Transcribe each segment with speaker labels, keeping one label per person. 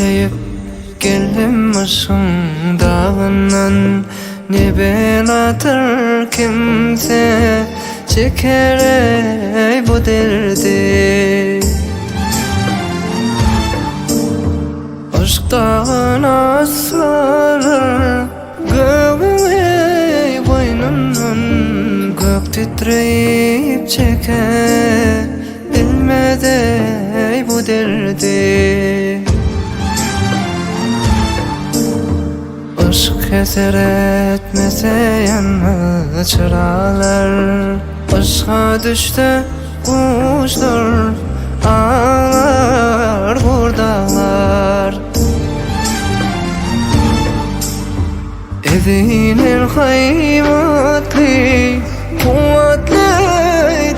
Speaker 1: eyleyip geldim aşkın dağından. Ne ben atar kimse çeker ey bu derdi. Aşktan aslanır göğe boynumdan, gök titreyip çeker bilmedi ey bu derdi. Aşk eser etmese yanmaz çıralar, aşka düştü kuşlar ağlar buradalar. Ezilir kıymetli kuvvetli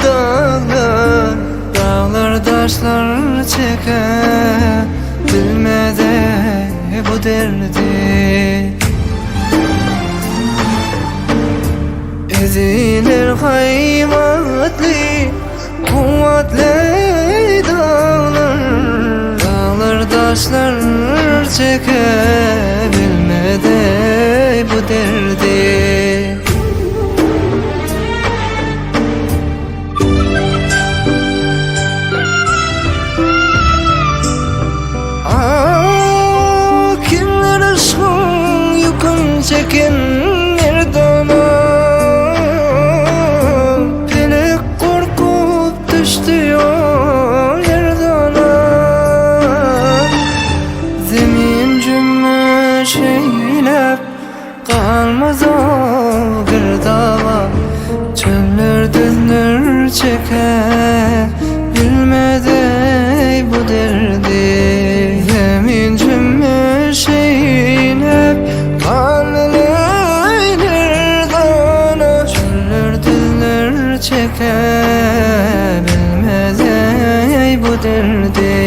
Speaker 1: dağlar, dağlar taşlar çeker bilmedi bu derdi. Ezilir kıymetli kuvvetli dağlar, dağlar taşlar çeker bilmedi bu derdi. Kimler aşkın yükün çekin yerdana, felek korkup düştü yerdana. Zemin cümmüş eylep kalmaz o girdaba, çöller düzler çeker bilmedi bu derdi. Zemin cümmüş eylep kalmaz girdana, çöller düzler çeker bilmedi bu derdi.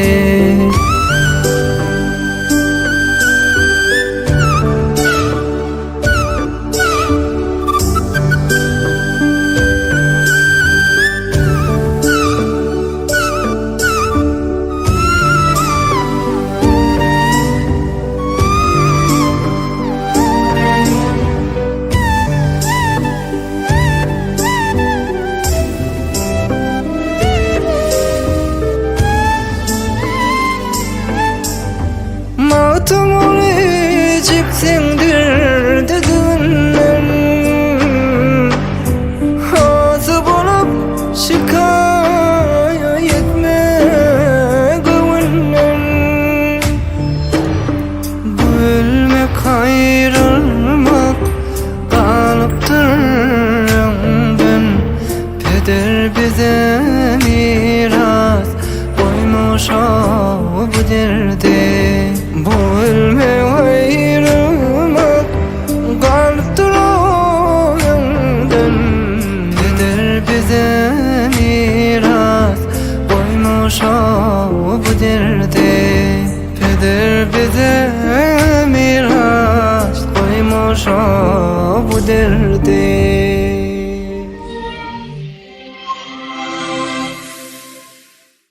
Speaker 1: Mağtumunu cipsindir dediğinden, hazı bulup şikayet etme gönlünden. Bu ölmek ayrılmak kalıptır yandan, peder bize miras koymuş o bu derdi. Bu ölmek ayrılmak kalıptır o yandan, peder bize miras koymuş o bu derdi. Peder bize miras koymuş o bu derdi.